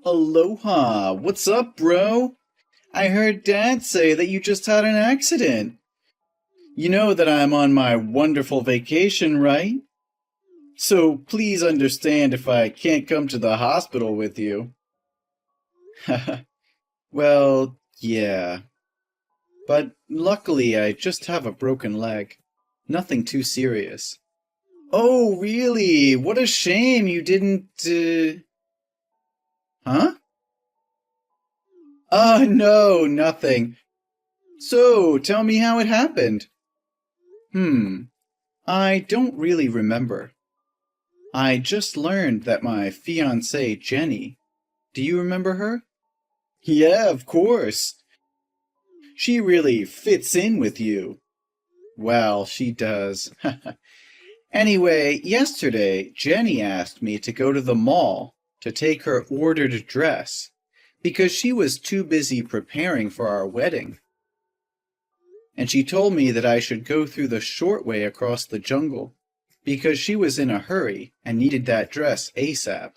Aloha, what's up, bro? I heard Dad say that you just had an accident. You know that I'm on my wonderful vacation, right? So please understand if I can't come to the hospital with you. Well, yeah. But luckily I just have a broken leg. Nothing too serious. Oh, really? What a shame you didn't, Huh? No, nothing. So, tell me how it happened. I don't really remember. I just learned that my fiancée, Jenny. Do you remember her? Yeah, of course. She really fits in with you. Well, she does. Anyway, yesterday, Jenny asked me to go to the mall to take her ordered dress because she was too busy preparing for our wedding. And she told me that I should go through the short way across the jungle because she was in a hurry and needed that dress ASAP.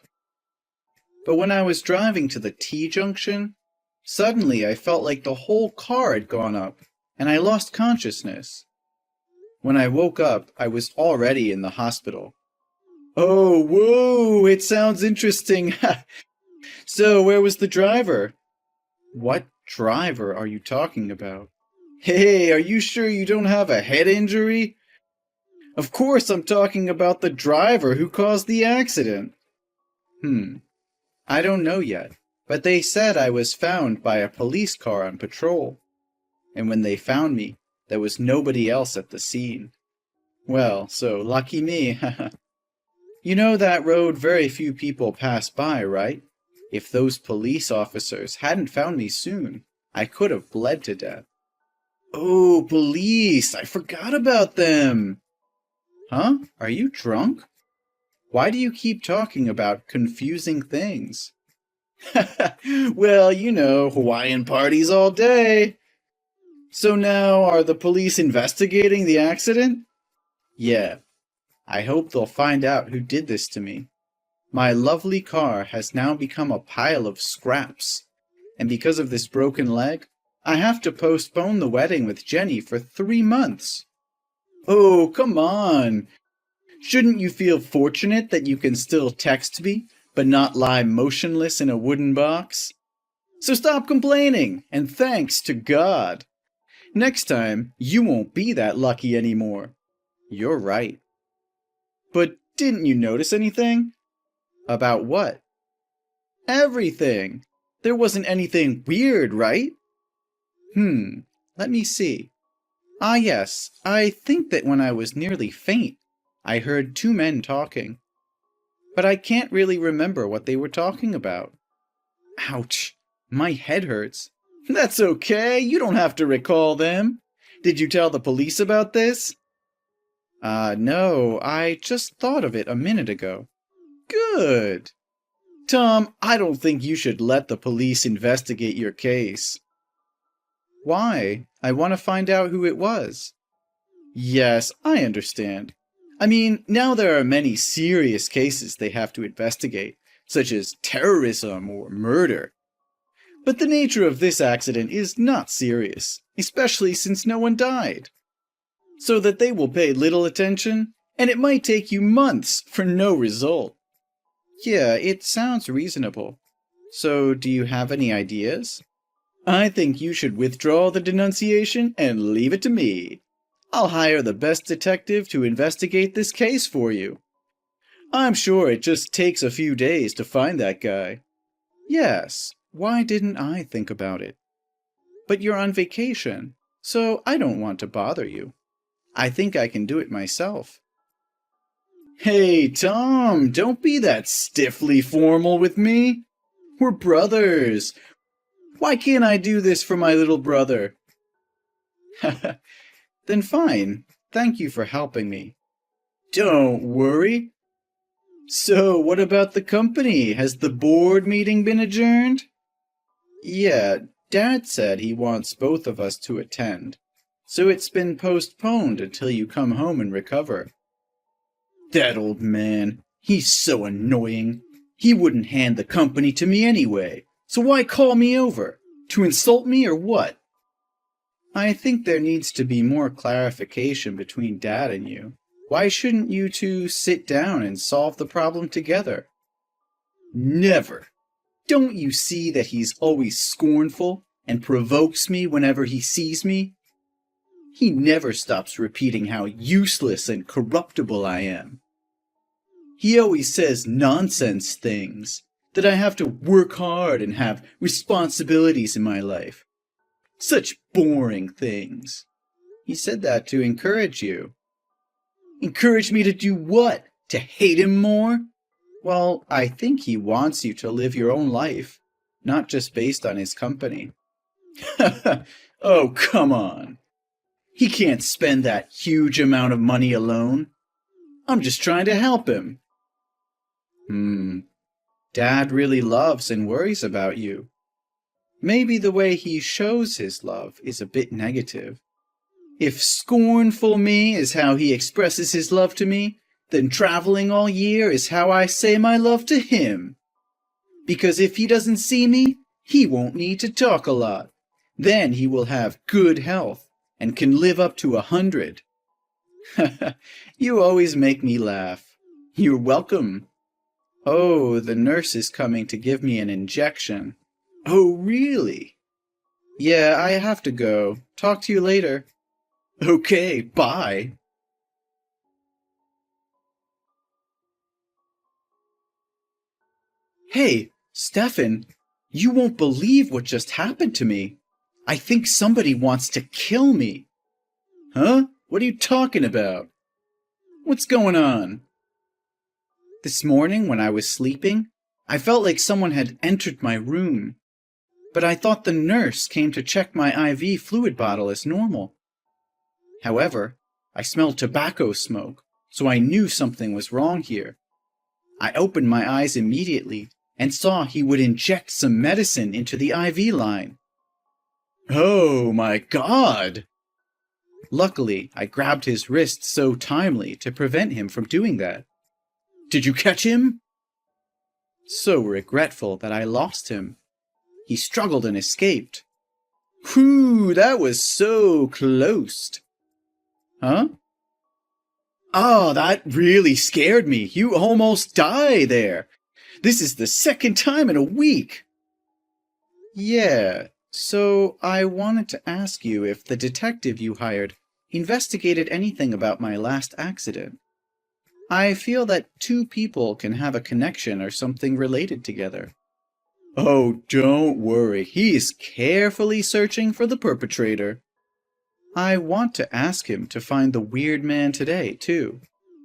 But when I was driving to the T-junction, suddenly I felt like the whole car had gone up and I lost consciousness. When I woke up, I was already in the hospital. Oh, whoa, it sounds interesting. So, where was the driver? What driver are you talking about? Hey, are you sure you don't have a head injury? Of course I'm talking about the driver who caused the accident. I don't know yet, but they said I was found by a police car on patrol. And when they found me, there was nobody else at the scene. Well, so lucky me. You know that road very few people pass by, right? If those police officers hadn't found me soon, I could have bled to death. Oh, police! I forgot about them! Huh? Are you drunk? Why do you keep talking about confusing things? Well, you know, Hawaiian parties all day. So now, are the police investigating the accident? Yeah. I hope they'll find out who did this to me. My lovely car has now become a pile of scraps. And because of this broken leg, I have to postpone the wedding with Jenny for 3 months. Oh, come on. Shouldn't you feel fortunate that you can still text me, but not lie motionless in a wooden box? So stop complaining, and thanks to God. Next time, you won't be that lucky anymore. You're right. But didn't you notice anything? About what? Everything. There wasn't anything weird, right? Let me see. Ah, yes, I think that when I was nearly faint, I heard 2 men talking. But I can't really remember what they were talking about. Ouch, my head hurts. That's okay, you don't have to recall them. Did you tell the police about this? No, I just thought of it a minute ago. Good. Tom, I don't think you should let the police investigate your case. Why? I want to find out who it was. Yes, I understand. I mean, now there are many serious cases they have to investigate, such as terrorism or murder. But the nature of this accident is not serious, especially since no one died. So that they will pay little attention, and it might take you months for no result. Yeah, it sounds reasonable. So, do you have any ideas? I think you should withdraw the denunciation and leave it to me. I'll hire the best detective to investigate this case for you. I'm sure it just takes a few days to find that guy. Yes, why didn't I think about it? But you're on vacation, so I don't want to bother you. I think I can do it myself. Hey, Tom, don't be that stiffly formal with me. We're brothers. Why can't I do this for my little brother? Then fine. Thank you for helping me. Don't worry. So, what about the company? Has the board meeting been adjourned? Yeah, Dad said he wants both of us to attend. So it's been postponed until you come home and recover. That old man, he's so annoying. He wouldn't hand the company to me anyway, so why call me over? To insult me or what? I think there needs to be more clarification between Dad and you. Why shouldn't you two sit down and solve the problem together? Never. Don't you see that he's always scornful and provokes me whenever he sees me? He never stops repeating how useless and corruptible I am. He always says nonsense things, that I have to work hard and have responsibilities in my life. Such boring things. He said that to encourage you. Encourage me to do what? To hate him more? Well, I think he wants you to live your own life, not just based on his company. Oh, come on. He can't spend that huge amount of money alone. I'm just trying to help him. Dad really loves and worries about you. Maybe the way he shows his love is a bit negative. If scornful me is how he expresses his love to me, then traveling all year is how I say my love to him. Because if he doesn't see me, he won't need to talk a lot. Then he will have good health and can live up to 100. You always make me laugh. You're welcome. Oh, the nurse is coming to give me an injection. Oh, really? Yeah, I have to go. Talk to you later. Okay, bye. Hey, Stefan, you won't believe what just happened to me. I think somebody wants to kill me. Huh? What are you talking about? What's going on? This morning when I was sleeping, I felt like someone had entered my room. But I thought the nurse came to check my IV fluid bottle as normal. However, I smelled tobacco smoke, so I knew something was wrong here. I opened my eyes immediately and saw he would inject some medicine into the IV line. Oh my God! Luckily, I grabbed his wrist so timely to prevent him from doing that. Did you catch him? So regretful that I lost him. He struggled and escaped. Whew, that was so close. Huh? Oh, that really scared me. You almost died there. This is the second time in a week. Yeah, so I wanted to ask you if the detective you hired investigated anything about my last accident. I feel that two people can have a connection or something related together. Oh, don't worry. He is carefully searching for the perpetrator. I want to ask him to find the weird man today, too.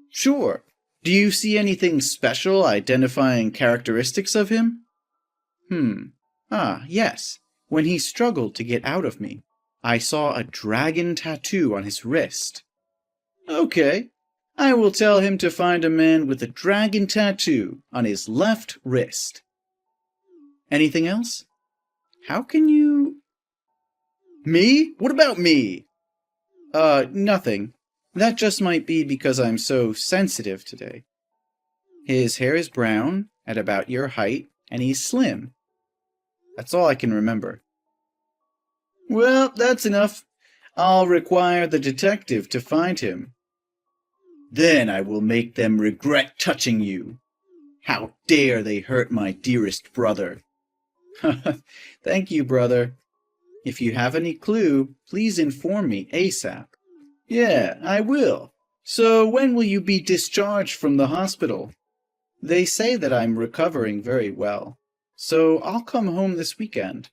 Sure. Do you see anything special identifying characteristics of him? Yes. When he struggled to get out of me, I saw a dragon tattoo on his wrist. Okay. I will tell him to find a man with a dragon tattoo on his left wrist. Anything else? How can you... Me? What about me? Nothing. That just might be because I'm so sensitive today. His hair is brown, at about your height, and he's slim. That's all I can remember. Well, that's enough. I'll require the detective to find him. Then I will make them regret touching you. How dare they hurt my dearest brother? Thank you, brother. If you have any clue, please inform me ASAP. Yeah, I will. So when will you be discharged from the hospital? They say that I'm recovering very well, so I'll come home this weekend.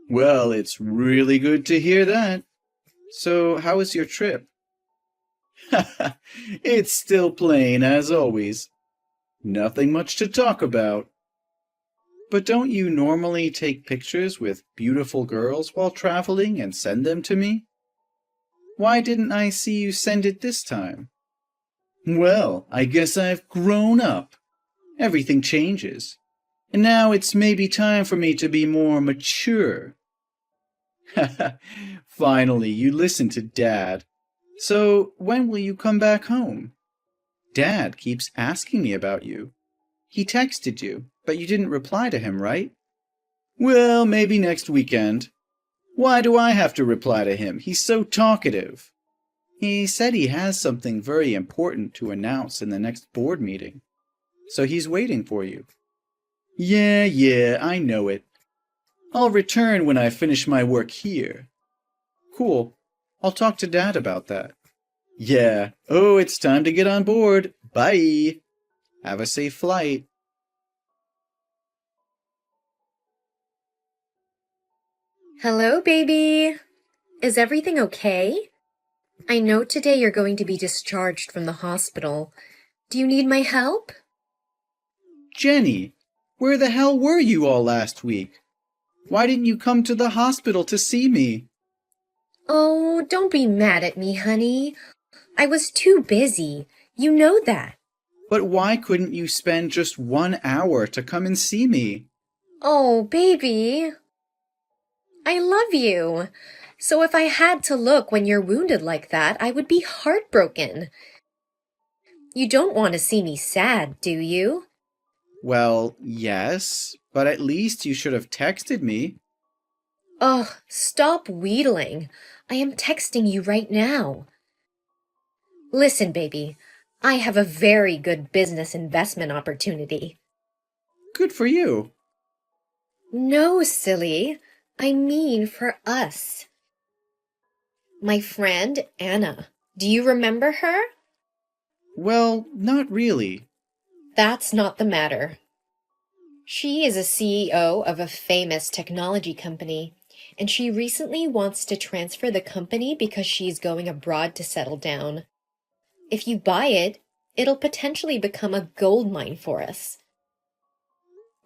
Well, it's really good to hear that. So how was your trip? It's still plain as always. Nothing much to talk about. But don't you normally take pictures with beautiful girls while traveling and send them to me? Why didn't I see you send it this time? Well, I guess I've grown up. Everything changes. And now it's maybe time for me to be more mature. Finally, you listen to Dad. So, when will you come back home? Dad keeps asking me about you. He texted you, but you didn't reply to him, right? Well, maybe next weekend. Why do I have to reply to him? He's so talkative. He said he has something very important to announce in the next board meeting. So he's waiting for you. Yeah, I know it. I'll return when I finish my work here. Cool. I'll talk to Dad about that. Yeah. Oh, it's time to get on board. Bye. Have a safe flight. Hello, baby. Is everything okay? I know today you're going to be discharged from the hospital. Do you need my help? Jenny, where the hell were you all last week? Why didn't you come to the hospital to see me? Oh, don't be mad at me, honey. I was too busy. You know that. But why couldn't you spend just 1 hour to come and see me? Oh, baby. I love you. So if I had to look when you're wounded like that, I would be heartbroken. You don't want to see me sad, do you? Well, yes, but at least you should have texted me. Ugh, stop wheedling. I am texting you right now. Listen, baby, I have a very good business investment opportunity. Good for you. No, silly. I mean for us. My friend, Anna. Do you remember her? Well, not really. That's not the matter. She is a CEO of a famous technology company, and she recently wants to transfer the company because she's going abroad to settle down. If you buy it, it'll potentially become a gold mine for us.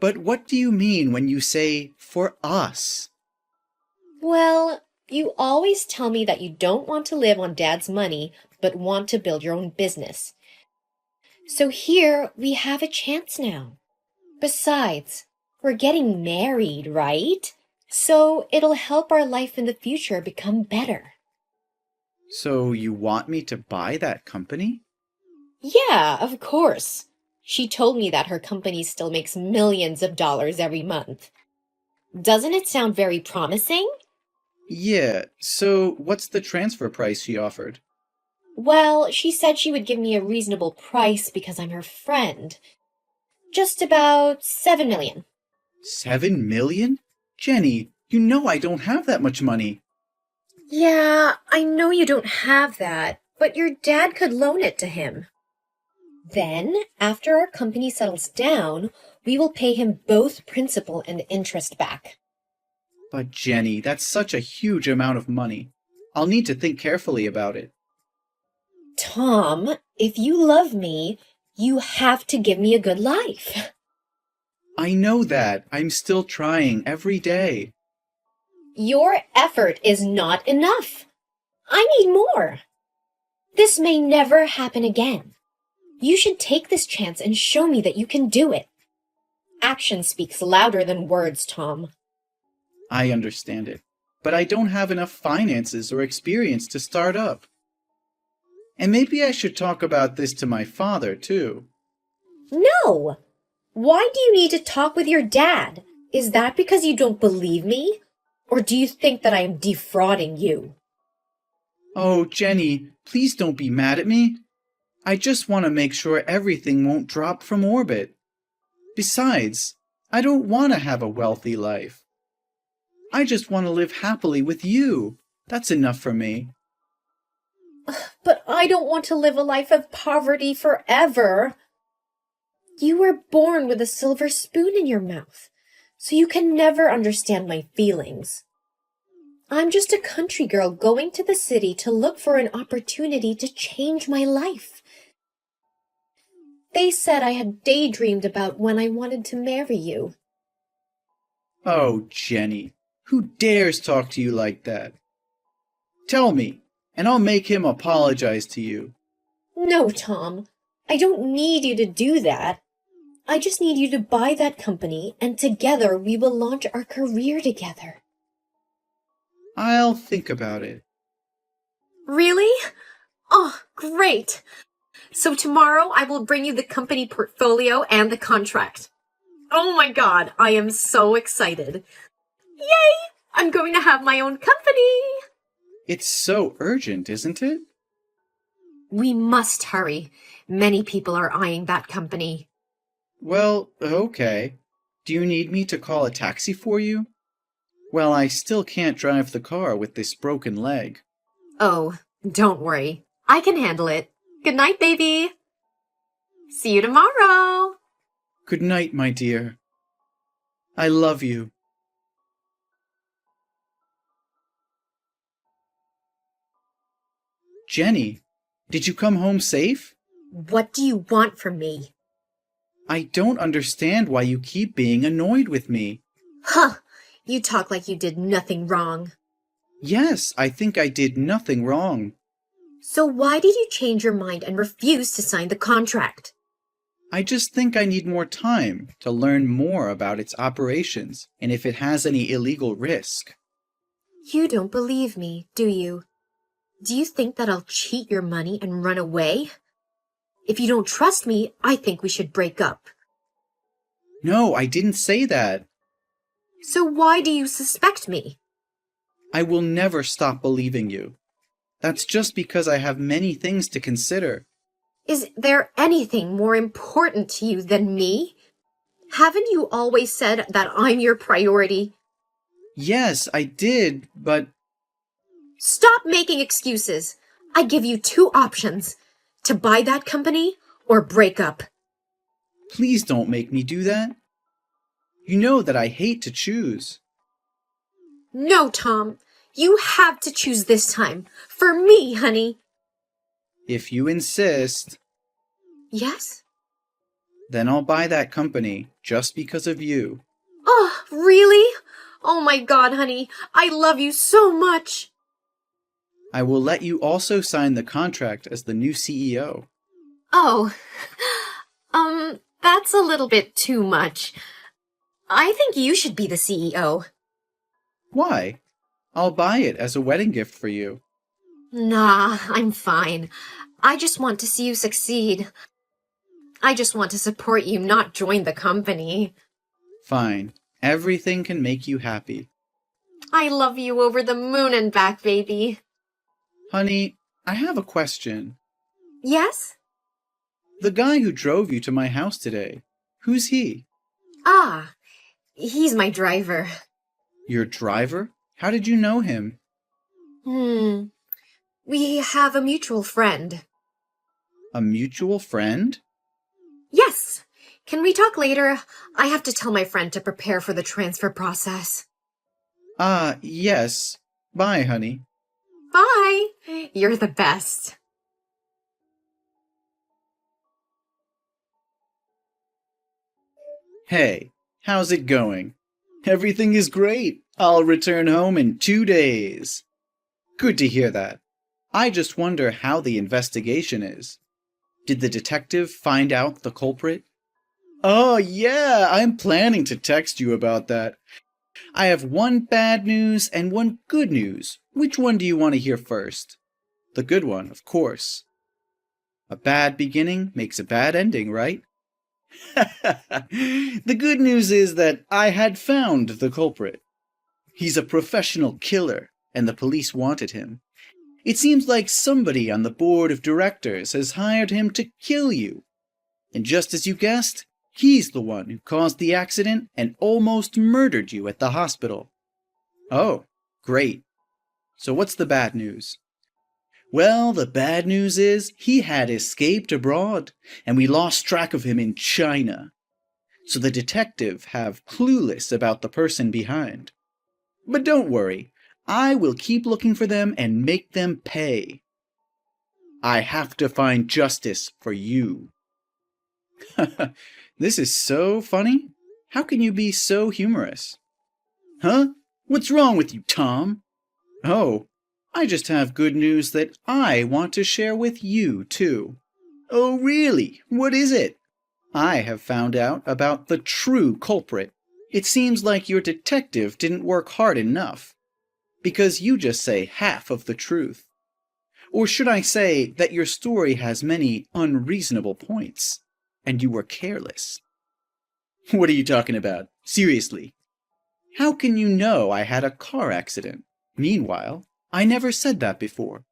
But what do you mean when you say, for us? Well, you always tell me that you don't want to live on Dad's money, but want to build your own business. So here we have a chance now. Besides, we're getting married, right? So it'll help our life in the future become better. So you want me to buy that company? Yeah, of course. She told me that her company still makes millions of dollars every month. Doesn't it sound very promising? Yeah, so what's the transfer price she offered? Well, she said she would give me a reasonable price because I'm her friend. Just about 7 million. 7 million? Jenny, you know I don't have that much money. Yeah, I know you don't have that, but your dad could loan it to him. Then, after our company settles down, we will pay him both principal and interest back. But Jenny, that's such a huge amount of money. I'll need to think carefully about it. Tom, if you love me, you have to give me a good life. I know that. I'm still trying every day. Your effort is not enough. I need more. This may never happen again. You should take this chance and show me that you can do it. Action speaks louder than words, Tom. I understand it, but I don't have enough finances or experience to start up. And maybe I should talk about this to my father, too. No! Why do you need to talk with your dad? Is that because you don't believe me? Or do you think that I am defrauding you? Oh, Jenny, please don't be mad at me. I just want to make sure everything won't drop from orbit. Besides, I don't want to have a wealthy life. I just want to live happily with you. That's enough for me. But I don't want to live a life of poverty forever. You were born with a silver spoon in your mouth, so you can never understand my feelings. I'm just a country girl going to the city to look for an opportunity to change my life. They said I had daydreamed about when I wanted to marry you. Oh, Jenny, who dares talk to you like that? Tell me, and I'll make him apologize to you. No, Tom, I don't need you to do that. I just need you to buy that company, and together we will launch our career together. I'll think about it. Really? Oh, great. So tomorrow I will bring you the company portfolio and the contract. Oh my god, I am so excited. Yay! I'm going to have my own company! It's so urgent, isn't it? We must hurry. Many people are eyeing that company. Well, okay. Do you need me to call a taxi for you? Well, I still can't drive the car with this broken leg. Oh, don't worry. I can handle it. Good night, baby. See you tomorrow. Good night, my dear. I love you. Jenny, did you come home safe? What do you want from me? I don't understand why you keep being annoyed with me. Huh! You talk like you did nothing wrong. Yes, I think I did nothing wrong. So why did you change your mind and refuse to sign the contract? I just think I need more time to learn more about its operations and if it has any illegal risk. You don't believe me, do you? Do you think that I'll cheat your money and run away? If you don't trust me, I think we should break up. No, I didn't say that. So why do you suspect me? I will never stop believing you. That's just because I have many things to consider. Is there anything more important to you than me? Haven't you always said that I'm your priority? Yes, I did, but... Stop making excuses. I give you two options. To buy that company or break up. Please don't make me do that. You know that I hate to choose. No, Tom. You have to choose this time. For me, honey. If you insist, Yes? then I'll buy that company just because of you. Oh, really? Oh my god, honey. I love you so much. I will let you also sign the contract as the new CEO. Oh, that's a little bit too much. I think you should be the CEO. Why? I'll buy it as a wedding gift for you. Nah, I'm fine. I just want to see you succeed. I just want to support you, not join the company. Fine. Everything can make you happy. I love you over the moon and back, baby. Honey, I have a question. Yes? The guy who drove you to my house today, who's he? Ah, he's my driver. Your driver? How did you know him? We have a mutual friend. A mutual friend? Yes. Can we talk later? I have to tell my friend to prepare for the transfer process. Yes. Bye, honey. Bye. You're the best. Hey, how's it going? Everything is great. I'll return home in 2 days. Good to hear that. I just wonder how the investigation is. Did the detective find out the culprit? Oh, yeah, I'm planning to text you about that. I have one bad news and one good news. Which one do you want to hear first? The good one, of course. A bad beginning makes a bad ending, right? The good news is that I had found the culprit. He's a professional killer, and the police wanted him. It seems like somebody on the board of directors has hired him to kill you. And just as you guessed, he's the one who caused the accident and almost murdered you at the hospital. Oh, great. So what's the bad news? Well, the bad news is he had escaped abroad, and we lost track of him in China. So the detective have clueless about the person behind. But don't worry, I will keep looking for them and make them pay. I have to find justice for you. This is so funny. How can you be so humorous? Huh? What's wrong with you, Tom? Oh, I just have good news that I want to share with you, too. Oh, really? What is it? I have found out about the true culprit. It seems like your detective didn't work hard enough, because you just say half of the truth. Or should I say that your story has many unreasonable points, and you were careless? What are you talking about? Seriously. How can you know I had a car accident? Meanwhile, I never said that before.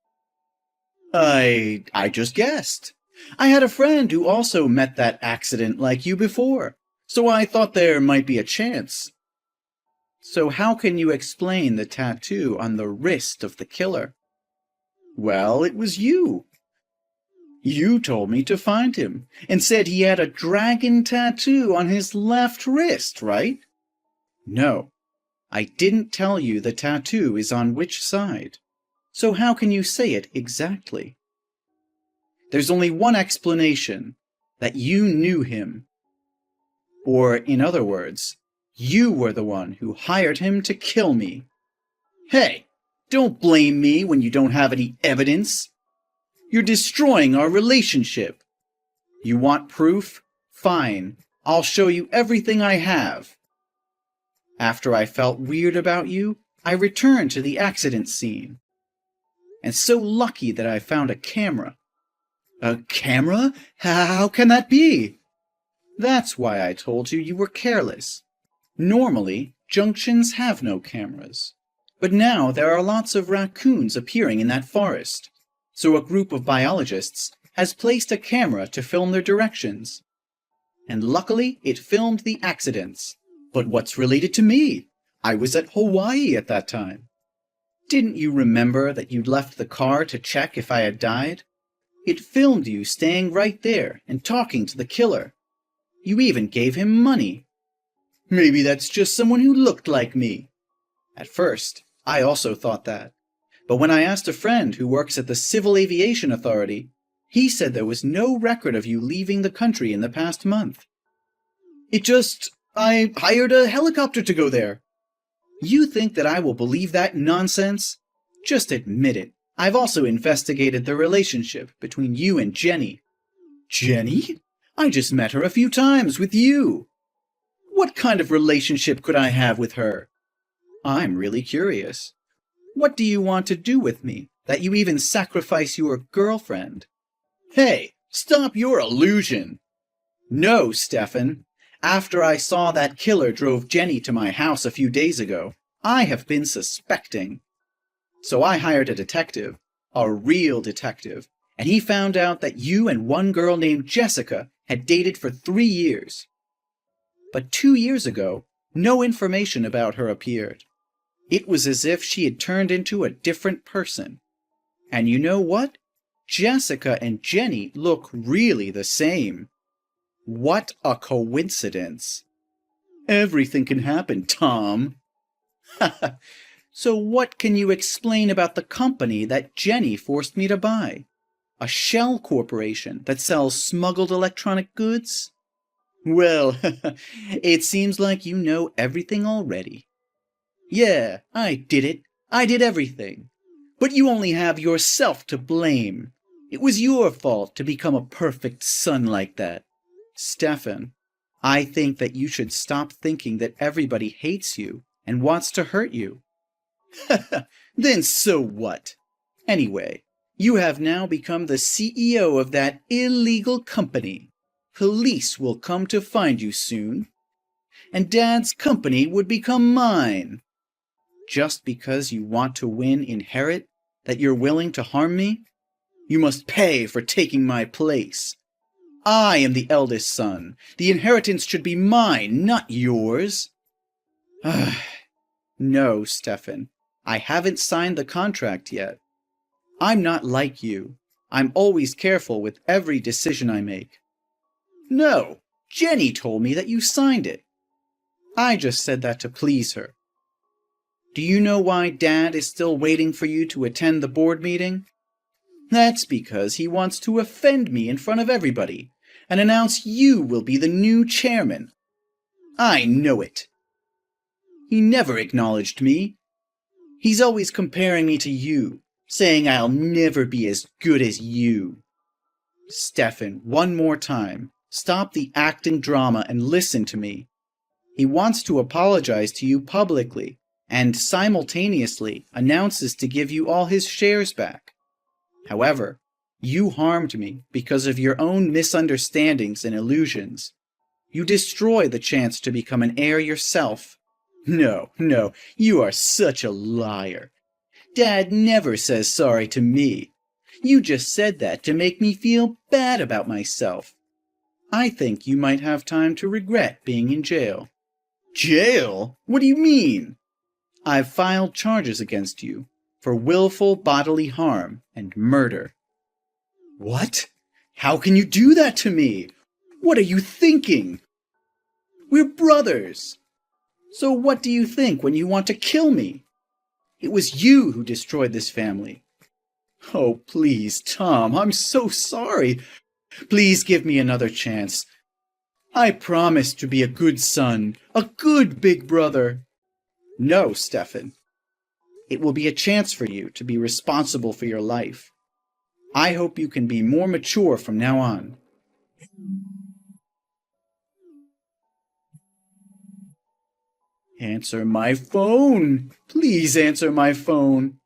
I just guessed. I had a friend who also met that accident like you before, so I thought there might be a chance. So how can you explain the tattoo on the wrist of the killer? Well, it was you. You told me to find him, and said he had a dragon tattoo on his left wrist, right? No, I didn't tell you the tattoo is on which side. So how can you say it exactly? There's only one explanation, that you knew him. Or, in other words, you were the one who hired him to kill me. Hey, don't blame me when you don't have any evidence. You're destroying our relationship. You want proof? Fine, I'll show you everything I have. After I felt weird about you, I returned to the accident scene. And so lucky that I found a camera. A camera? How can that be? That's why I told you you were careless. Normally, junctions have no cameras. But now there are lots of raccoons appearing in that forest. So a group of biologists has placed a camera to film their directions. And luckily, it filmed the accidents. But what's related to me? I was at Hawaii at that time. Didn't you remember that you'd left the car to check if I had died? It filmed you staying right there and talking to the killer. You even gave him money. Maybe that's just someone who looked like me. At first, I also thought that. But when I asked a friend who works at the Civil Aviation Authority, he said there was no record of you leaving the country in the past month. I hired a helicopter to go there. You think that I will believe that nonsense? Just admit it. I've also investigated the relationship between you and Jenny. Jenny? I just met her a few times with you. What kind of relationship could I have with her? I'm really curious. What do you want to do with me, that you even sacrifice your girlfriend? Hey, stop your illusion. No, Stefan. After I saw that killer drove Jenny to my house a few days ago, I have been suspecting. So I hired a detective, a real detective, and he found out that you and one girl named Jessica had dated for 3 years. But 2 years ago, no information about her appeared. It was as if she had turned into a different person. And you know what? Jessica and Jenny look really the same. What a coincidence. Everything can happen, Tom. So what can you explain about the company that Jenny forced me to buy? A shell corporation that sells smuggled electronic goods? Well, it seems like you know everything already. Yeah, I did it. I did everything. But you only have yourself to blame. It was your fault to become a perfect son like that. Stefan, I think that you should stop thinking that everybody hates you and wants to hurt you. Then so what? Anyway, you have now become the CEO of that illegal company. Police will come to find you soon. And Dad's company would become mine. Just because you want to win inherit that you're willing to harm me? You must pay for taking my place. I am the eldest son. The inheritance should be mine, not yours. No, Stefan. I haven't signed the contract yet. I'm not like you. I'm always careful with every decision I make. No, Jenny told me that you signed it. I just said that to please her. Do you know why Dad is still waiting for you to attend the board meeting? That's because he wants to offend me in front of everybody and announce you will be the new chairman. I know it. He never acknowledged me. He's always comparing me to you, saying I'll never be as good as you. Stefan, one more time, stop the acting drama and listen to me. He wants to apologize to you publicly and simultaneously announces to give you all his shares back. However, you harmed me because of your own misunderstandings and illusions. You destroy the chance to become an heir yourself. No, no, you are such a liar. Dad never says sorry to me. You just said that to make me feel bad about myself. I think you might have time to regret being in jail. Jail? What do you mean? I've filed charges against you for willful bodily harm and murder. What? How can you do that to me? What are you thinking? We're brothers. So what do you think when you want to kill me? It was you who destroyed this family. Oh, please, Tom, I'm so sorry. Please give me another chance. I promise to be a good son, a good big brother. No, Stefan. It will be a chance for you to be responsible for your life. I hope you can be more mature from now on. Answer my phone. Please answer my phone.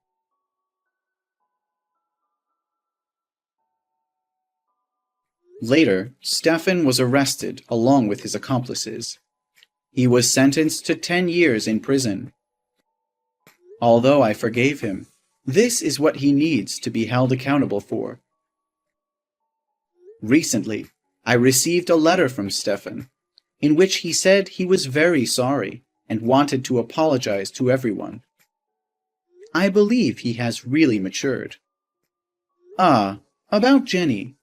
Later, Stefan was arrested along with his accomplices. He was sentenced to 10 years in prison. Although I forgave him, this is what he needs to be held accountable for. Recently, I received a letter from Stefan, in which he said he was very sorry and wanted to apologize to everyone. I believe he has really matured. Ah, about Jenny.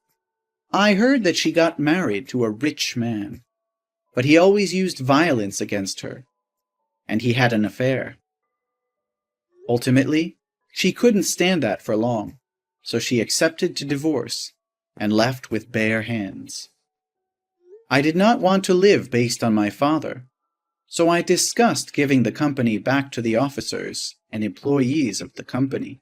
I heard that she got married to a rich man, but he always used violence against her, and he had an affair. Ultimately, she couldn't stand that for long, so she accepted to divorce and left with bare hands. I did not want to live based on my father, so I discussed giving the company back to the officers and employees of the company.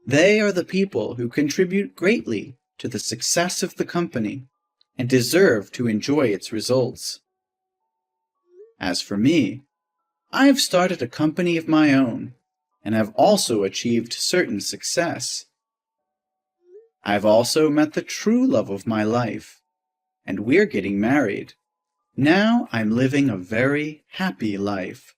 They are the people who contribute greatly to the success of the company and deserve to enjoy its results. As for me, I've started a company of my own and have also achieved certain success. I've also met the true love of my life, and we're getting married. Now I'm living a very happy life.